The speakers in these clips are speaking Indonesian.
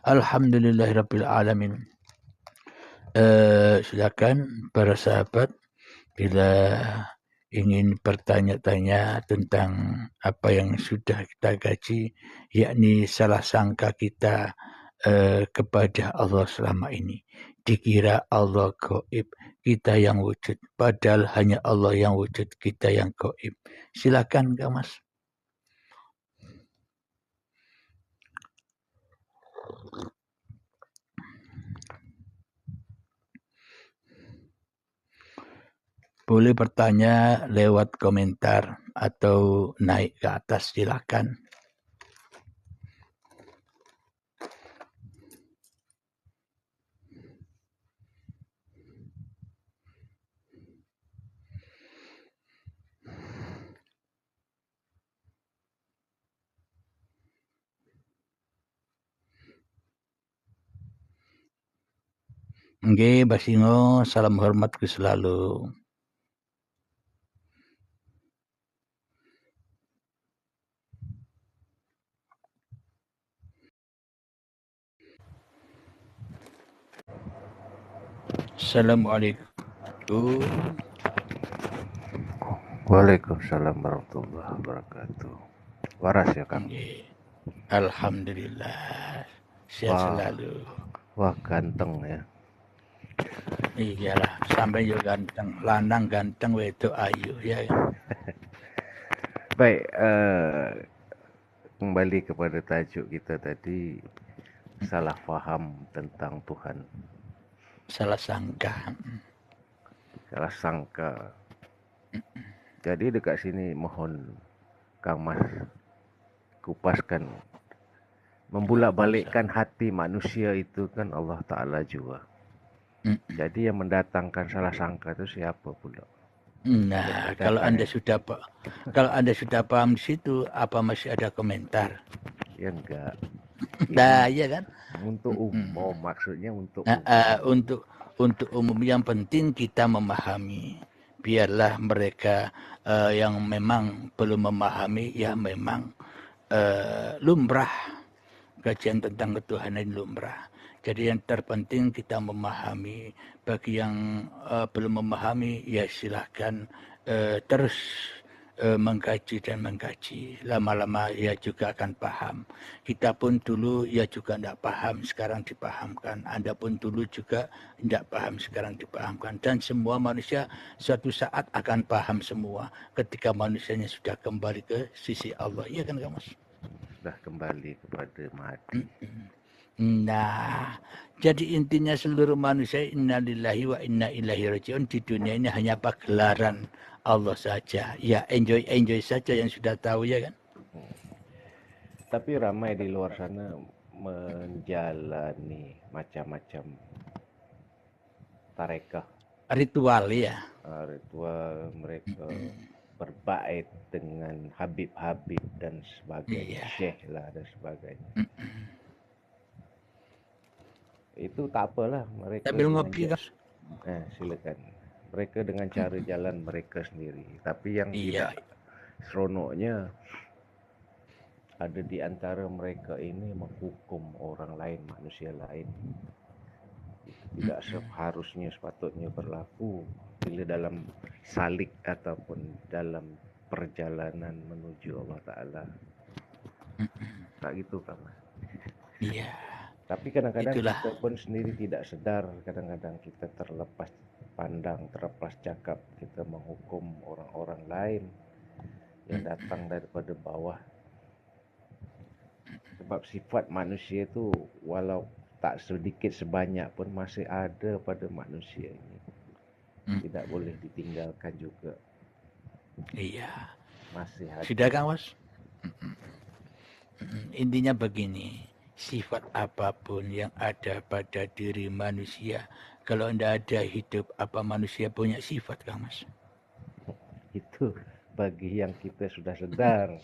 Alhamdulillahirabbil alamin. Silakan para sahabat bila ingin bertanya-tanya tentang apa yang sudah kita kaji, yakni salah sangka kita kepada Allah selama ini. Dikira Allah gaib, kita yang wujud. Padahal hanya Allah yang wujud, kita yang gaib. Silakan Kak Mas. Boleh bertanya lewat komentar atau naik ke atas, silakan. Nggih, Basingo, salam hormatku selalu. Assalamualaikum. Waalaikumsalam warahmatullahi wabarakatuh. Waras ya Kang? Alhamdulillah. Sehat selalu. Wah ganteng ya. Iyalah, sampai yo ganteng, lanang ganteng, wedok ayu ya. Baik, kembali kepada tajuk kita tadi, salah paham tentang Tuhan. Salah sangka. Salah sangka. Jadi dekat sini mohon Kang Mas kupaskan. Membulak-balikkan hati manusia itu kan Allah Ta'ala juga. Jadi yang mendatangkan salah sangka itu siapa pula? Nah, kalau Anda sudah paham di situ, apa masih ada komentar? Ya enggak. Nah, iya kan? Untuk umum, maksudnya untuk untuk umum yang penting kita memahami. Biarlah mereka yang memang belum memahami, ya memang lumrah. Kajian tentang ketuhanan lumrah. Jadi yang terpenting kita memahami. Bagi yang belum memahami, ya silahkan terus mengkaji dan mengkaji. Lama-lama ya juga akan paham. Kita pun dulu ya juga tidak paham, sekarang dipahamkan. Anda pun dulu juga tidak paham, sekarang dipahamkan. Dan semua manusia suatu saat akan paham semua ketika manusianya sudah kembali ke sisi Allah. Iya kan Kak Mas? Sudah kembali kepada mati. Nah, jadi intinya seluruh manusia innalillahi wa inna ilaihi rajiun di dunia ini hanya pagelaran Allah saja. Ya enjoy saja yang sudah tahu ya kan. Tapi ramai di luar sana menjalani macam-macam tarekah. Ritual ya. Ritual mereka berbait dengan habib-habib dan sebagainya, syekh lah dan sebagainya. Itu tak apalah mereka. Sambil ngopi kan. Silakan. Mereka dengan cara jalan mereka sendiri. Tapi yang tidak seronoknya ada di antara mereka ini menghukum orang lain, manusia lain. Itu tidak seharusnya sepatutnya berlaku bila dalam salik ataupun dalam perjalanan menuju Allah Ta'ala. Tak gitu kan? Iya. Tapi kadang-kadang kita pun sendiri tidak sadar. Kadang-kadang kita terlepas pandang, terlepas cakap. Kita menghukum orang-orang lain yang datang daripada bawah. Sebab sifat manusia itu walau tak sedikit sebanyak pun masih ada pada manusia ini. Tidak boleh ditinggalkan juga. Iya. Masih ada. Sudah Kang Mas? Intinya begini, sifat apapun yang ada pada diri manusia, kalau tidak ada hidup, apa manusia punya sifat Kang Mas? Itu bagi yang kita sudah sadar.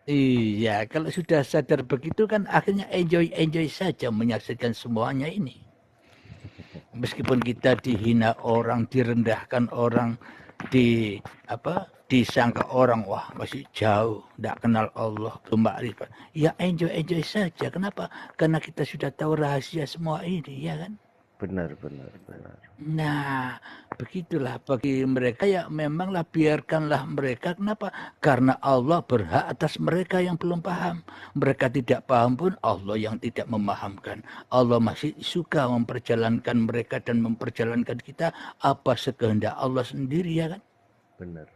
Iya, kalau sudah sadar begitu kan akhirnya enjoy saja menyaksikan semuanya ini. Meskipun kita dihina orang, direndahkan orang, disangka orang, wah masih jauh, tidak kenal Allah, belum makrifat. Ya enjoy saja. Kenapa? Karena kita sudah tahu rahasia semua ini, ya kan? Benar. Nah, begitulah bagi mereka ya memanglah biarkanlah mereka. Kenapa? Karena Allah berhak atas mereka yang belum paham. Mereka tidak paham pun Allah yang tidak memahamkan. Allah masih suka memperjalankan mereka dan memperjalankan kita apa sekehendak Allah sendiri, ya kan? Benar.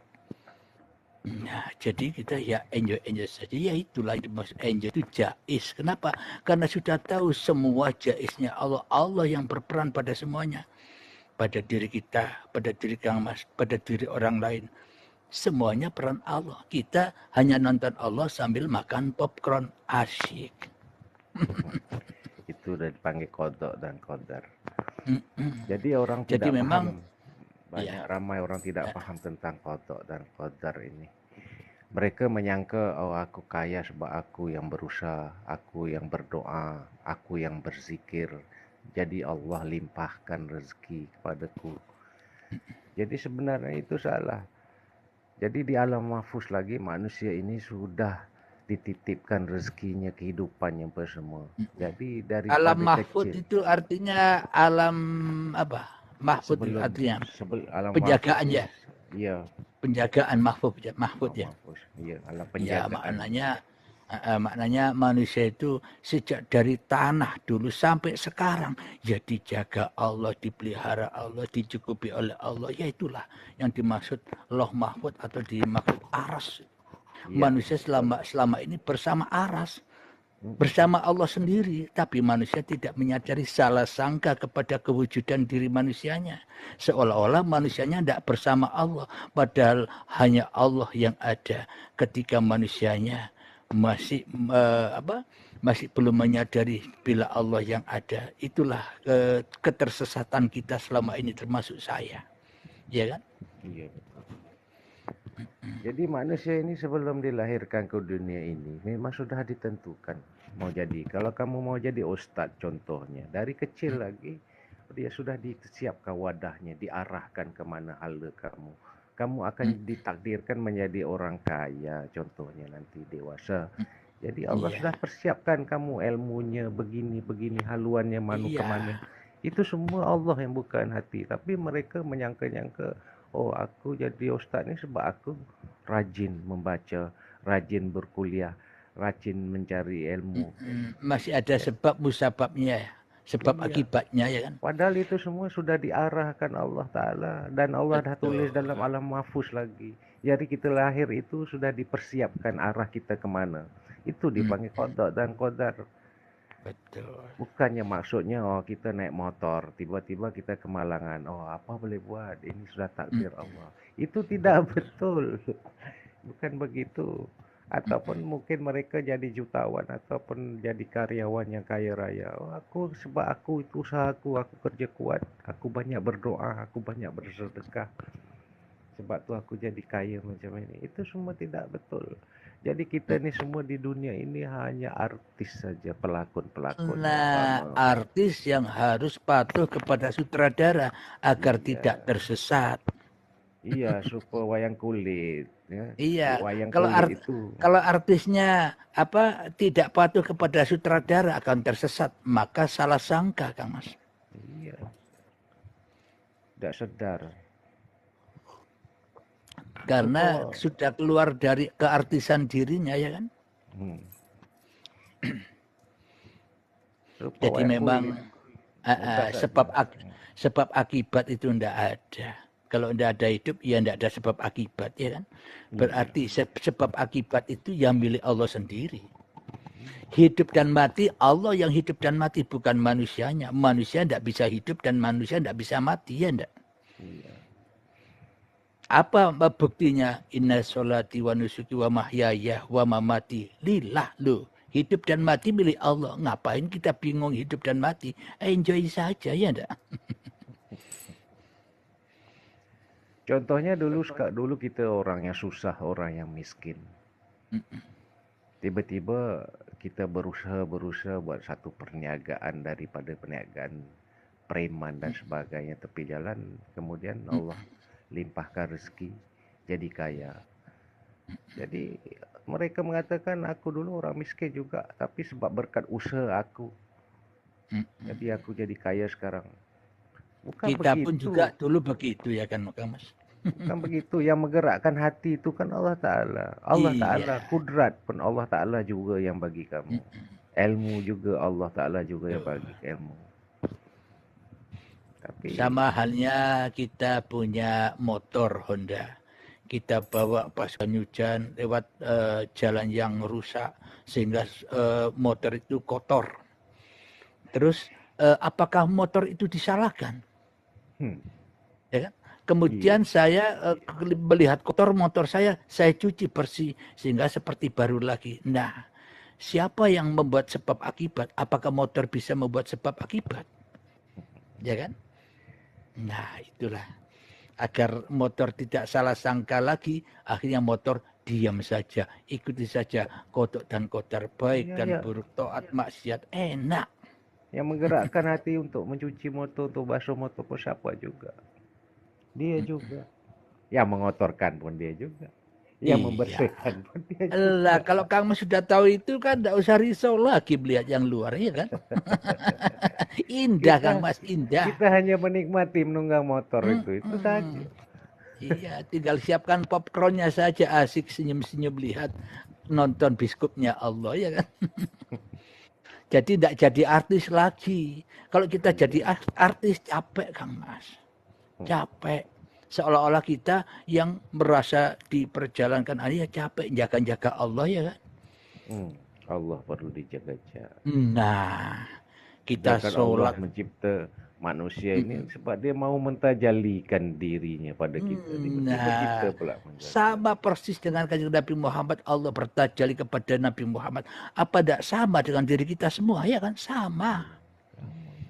Nah, jadi kita ya enjoy saja. Ya itulah itu maksud enjoy itu jais. Kenapa? Karena sudah tahu semua jaisnya Allah. Allah yang berperan pada semuanya. Pada diri kita, pada diri Kang Mas, pada diri orang lain. Semuanya peran Allah. Kita hanya nonton Allah sambil makan popcorn. Asyik. Itu udah dipanggil kodok dan kodar. Jadi orang Jadi tidak memang paham. Ramai orang tidak paham tentang kodok dan kodar ini. Mereka menyangka, oh aku kaya sebab aku yang berusaha, aku yang berdoa, aku yang berzikir. Jadi Allah limpahkan rezeki kepadaku. Jadi sebenarnya itu salah. Jadi di alam mahfuz lagi manusia ini sudah dititipkan rezekinya, kehidupannya semua. Jadi daripada alam mahfud kecil, itu artinya alam apa? Mahfud itu artinya alam penjagaan ya. Iya. Penjagaan mahfud ya. Iya, alam Ya penjagaan. maknanya manusia itu sejak dari tanah dulu sampai sekarang ya dijaga Allah, dipelihara Allah, dicukupi oleh Allah. Ya itulah yang dimaksud loh mahfud atau dimaksud aras. Iya, Manusia selama ini bersama aras, bersama Allah sendiri, tapi manusia tidak menyadari, salah sangka kepada kewujudan diri manusianya, seolah-olah manusianya tidak bersama Allah, padahal hanya Allah yang ada. Ketika manusianya masih masih belum menyadari bila Allah yang ada, itulah ketersesatan kita selama ini, termasuk saya, ya kan? Iya. Jadi manusia ini sebelum dilahirkan ke dunia ini memang sudah ditentukan mau jadi. Kalau kamu mau jadi ustadz contohnya, dari kecil lagi dia sudah disiapkan wadahnya, diarahkan kemana hala kamu. Kamu akan ditakdirkan menjadi orang kaya contohnya nanti dewasa. Jadi Allah sudah persiapkan kamu ilmunya begini haluannya manu kemana. Itu semua Allah yang bukan hati. Tapi mereka menyangka-nyangka, oh aku jadi ustaz ni sebab aku rajin membaca, rajin berkuliah, rajin mencari ilmu. Masih ada sebab musababnya, sebab akibatnya, ya kan? Padahal itu semua sudah diarahkan Allah Ta'ala. Dan Allah dah tulis dalam alam mahfuz lagi. Jadi kita lahir itu sudah dipersiapkan arah kita kemana. Itu dipanggil qada dan qadar. Betul. Bukannya maksudnya oh kita naik motor, tiba-tiba kita kemalangan. Oh apa boleh buat, ini sudah takdir Allah. Itu tidak betul. Bukan begitu. Ataupun mungkin mereka jadi jutawan ataupun jadi karyawan yang kaya raya. Oh, sebab aku itu usahaku, aku kerja kuat, aku banyak berdoa, aku banyak bersedekah. Sebab tu aku jadi kaya macam ini. Itu semua tidak betul. Jadi kita ni semua di dunia ini hanya artis saja, pelakon-pelakon. Nah, artis yang harus patuh kepada sutradara agar tidak tersesat. Iya, supaya wayang kulit. Ya. Iya, Wayang kalau kulit itu. Kalau artisnya tidak patuh kepada sutradara akan tersesat, maka salah sangka, Kang Mas. Iya. Tidak sadar. Karena sudah keluar dari keartisan dirinya, ya kan? Jadi memang sebab akibat itu tidak ada. Kalau tidak ada hidup, ya tidak ada sebab akibat, ya kan? Berarti sebab akibat itu yang milik Allah sendiri. Hidup dan mati, Allah yang hidup dan mati, bukan manusianya. Manusia tidak bisa hidup dan manusia tidak bisa mati, ya tidak? Apa buktinya? Inna sholati wa nusuki wa mahyaya wa mamati lillah, loh. Hidup dan mati milik Allah. Ngapain kita bingung hidup dan mati? Enjoy saja, ya enggak? Contohnya dulu kita orang yang susah, orang yang miskin. Tiba-tiba kita berusaha buat satu perniagaan daripada perniagaan preman dan sebagainya tepi jalan. Kemudian Allah limpahkan rezeki, jadi kaya. Jadi mereka mengatakan aku dulu orang miskin juga, tapi sebab berkat usaha aku, jadi aku jadi kaya sekarang. Bukan Kita pun juga begitu. dulu begitu ya kan Mas. Bukan begitu. Yang menggerakkan hati itu kan Allah Ta'ala. Allah Ta'ala, Iya. kudrat pun Allah Ta'ala juga yang bagi kamu. Ilmu juga Allah Ta'ala juga yang Tuh. bagi ilmu. Tapi Sama halnya kita punya motor Honda. Kita bawa pas hujan lewat jalan yang rusak sehingga motor itu kotor. Terus apakah motor itu disalahkan? Ya kan? Kemudian iya, saya melihat kotor motor saya cuci bersih sehingga seperti baru lagi. Nah, siapa yang membuat sebab akibat? Apakah motor bisa membuat sebab akibat? Ya kan? Nah, itulah. Agar motor tidak salah sangka lagi, akhirnya motor diam saja, ikuti saja kodok dan kodar, baik iya, dan ya. buruk, taat maksiat, enak. Yang menggerakkan hati untuk mencuci motor, untuk basuh motor pun siapa juga. Dia juga. Yang mengotorkan pun dia juga. Yang Iya. membersihkan pun dia Lah, juga. kalau kamu sudah tahu itu kan tidak usah risau lagi melihat yang luar, ya kan? Indah, Kang Kita Mas, indah. kita hanya menikmati menunggang motor itu saja. Iya, tinggal siapkan popcornnya saja, asik senyum-senyum lihat nonton biskupnya Allah, ya kan? Jadi tidak jadi artis lagi. Kalau kita Iya. jadi artis capek, Kang Mas. Capek. Seolah-olah kita yang merasa diperjalankan ya capek jaga-jaga Allah, ya kan? Allah perlu dijaga-jaga. Nah, kita Sedangkan Allah sholat. mencipta manusia ini sebab dia mau mentajalikan dirinya pada kita. Tiba-tiba kita Nah, pula menjaga. sama persis dengan kanjeng Nabi Muhammad. Allah bertajali kepada Nabi Muhammad. Apa tidak sama dengan diri kita semua? Ya kan? Sama. Iya, sama.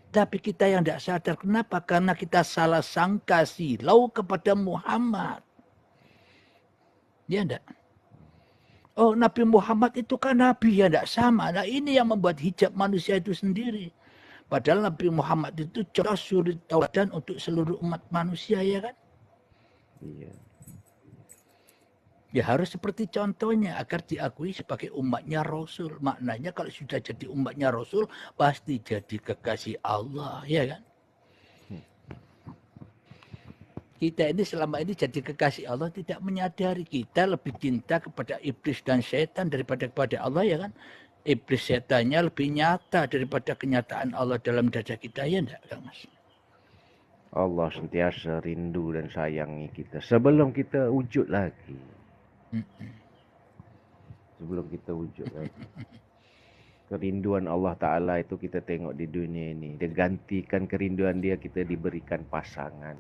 Tapi kita yang tidak sadar. Kenapa? Karena kita salah sangka silau kepada Muhammad. Ya enggak? Oh, Nabi Muhammad itu kan Nabi, ya enggak sama. Nah, ini yang membuat hijab manusia itu sendiri. Padahal Nabi Muhammad itu contoh suri tauladan untuk seluruh umat manusia, ya kan? Iya. Ya harus seperti contohnya agar diakui sebagai umatnya Rasul. Maknanya kalau sudah jadi umatnya Rasul, pasti jadi kekasih Allah, ya kan? Kita ini selama ini jadi kekasih Allah tidak menyadari kita lebih cinta kepada iblis dan setan daripada kepada Allah, ya kan? Iblis setannya lebih nyata daripada kenyataan Allah dalam dada kita, ya enggak, Kang Mas? Allah sentiasa rindu dan sayangi kita sebelum kita wujud lagi. Sebelum kita wujud lagi. Kerinduan Allah Ta'ala itu kita tengok di dunia ini. Dia gantikan kerinduan dia, kita diberikan pasangan.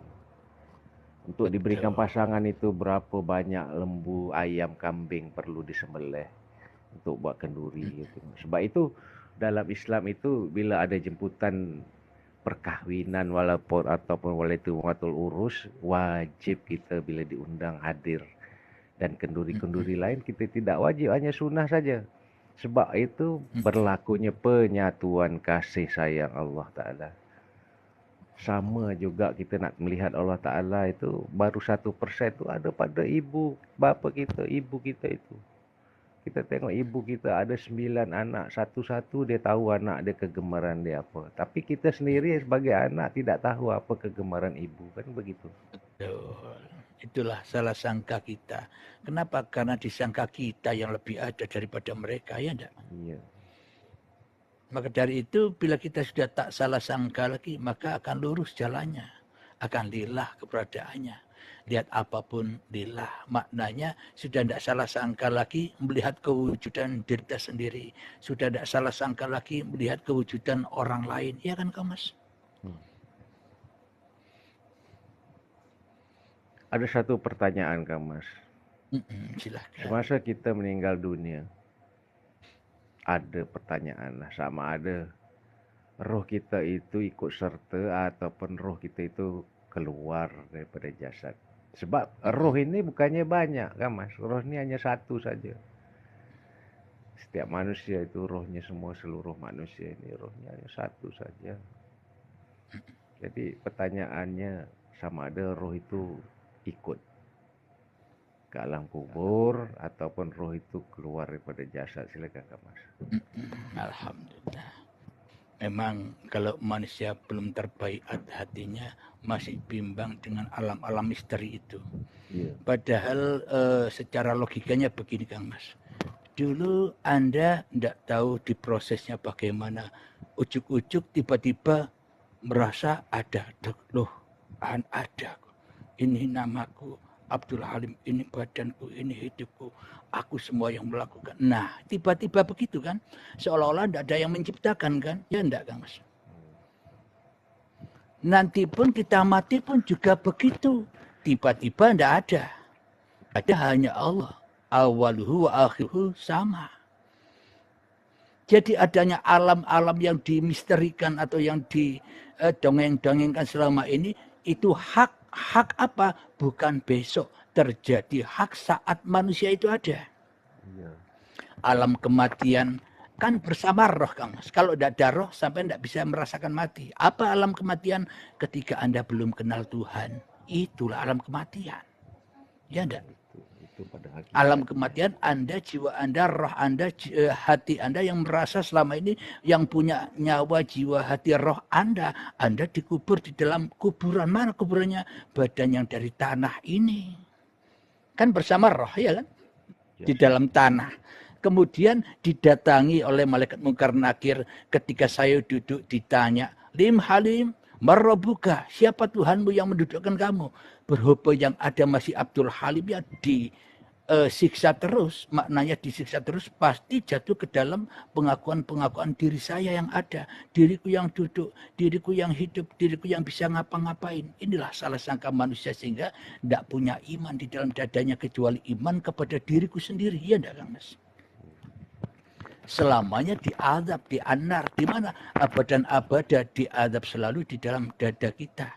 Untuk diberikan pasangan itu berapa banyak lembu, ayam, kambing perlu disembelih untuk buat kenduri. Gitu. Sebab itu dalam Islam itu bila ada jemputan perkahwinan walaupun ataupun walatul urus, wajib kita bila diundang hadir. Dan kenduri-kenduri lain kita tidak wajib, hanya sunnah saja. Sebab itu berlakunya penyatuan kasih sayang Allah Ta'ala. Sama juga kita nak melihat Allah Ta'ala itu baru 1% itu ada pada ibu, bapa kita, ibu kita itu. Kita tengok ibu kita ada 9 anak, satu-satu dia tahu anak dia kegemaran dia apa. Tapi kita sendiri sebagai anak tidak tahu apa kegemaran ibu, kan begitu. Betul. Itulah salah sangka kita. Kenapa? Karena disangka kita yang lebih ada daripada mereka, ya enggak? Iya. Maka dari itu bila kita sudah tak salah sangka lagi, maka akan lurus jalannya. Akan lillah keberadaannya. Lihat apapun lillah. Maknanya sudah tidak salah sangka lagi melihat kewujudan diri kita sendiri. Sudah tidak salah sangka lagi melihat kewujudan orang lain. Ya kan, Kak Mas? Ada satu pertanyaan, Kang Mas. Silahkan. Semasa kita meninggal dunia, ada pertanyaan lah, sama ada roh kita itu ikut serta ataupun roh kita itu keluar daripada jasad. Sebab roh ini bukannya banyak, kan Mas? Roh ini hanya satu saja. Setiap manusia itu rohnya, semua seluruh manusia ini rohnya hanya satu saja. Jadi pertanyaannya sama ada roh itu ikut ke alam kubur ataupun roh itu keluar daripada jasad. Silakan Kak Mas. Alhamdulillah. Memang kalau manusia belum terbaik hatinya masih bimbang dengan alam-alam misteri itu. Iya. Padahal secara logikanya begini Kang Mas. Dulu Anda tidak tahu di prosesnya bagaimana. Ujuk-ujuk tiba-tiba merasa ada. Loh, ada. Ini namaku Abdul Halim, ini badanku, ini hidupku, aku semua yang melakukan. Nah, tiba-tiba begitu kan, seolah-olah tidak ada yang menciptakan kan, ya enggak Kang Mas? Nanti pun kita mati pun juga begitu, tiba-tiba tidak ada hanya Allah, awaluhu wa akhiruhu sama. Jadi adanya alam-alam yang dimisterikan atau yang didongeng-dongengkan selama ini, itu hak apa? Bukan besok terjadi, hak saat manusia itu ada. Iya. Alam kematian kan bersama roh Kang Mas. Kalau tidak ada roh sampai tidak bisa merasakan mati. Apa alam kematian? Ketika Anda belum kenal Tuhan, itulah alam kematian. Ya enggak? Itu pada alam kematian Anda, jiwa Anda, roh Anda, hati Anda yang merasa selama ini, yang punya nyawa, jiwa, hati, roh Anda dikubur di dalam kuburan. Mana kuburannya? Badan yang dari tanah ini. Kan bersama roh, ya kan? Di dalam tanah. Kemudian didatangi oleh malaikat Munkar Nakir ketika saya duduk ditanya, Lim Halim, Marrobuka, siapa Tuhanmu yang mendudukkan kamu? Berhubung yang ada masih Abdul Halim ya disiksa terus, maknanya disiksa terus, pasti jatuh ke dalam pengakuan-pengakuan diri saya yang ada, diriku yang duduk, diriku yang hidup, diriku yang bisa ngapa-ngapain. Inilah salah sangka manusia sehingga tidak punya iman di dalam dadanya kecuali iman kepada diriku sendiri. Ya enggak Kang Mas? Selamanya diadab, dianar, di mana abadan abada diadab selalu di dalam dada kita.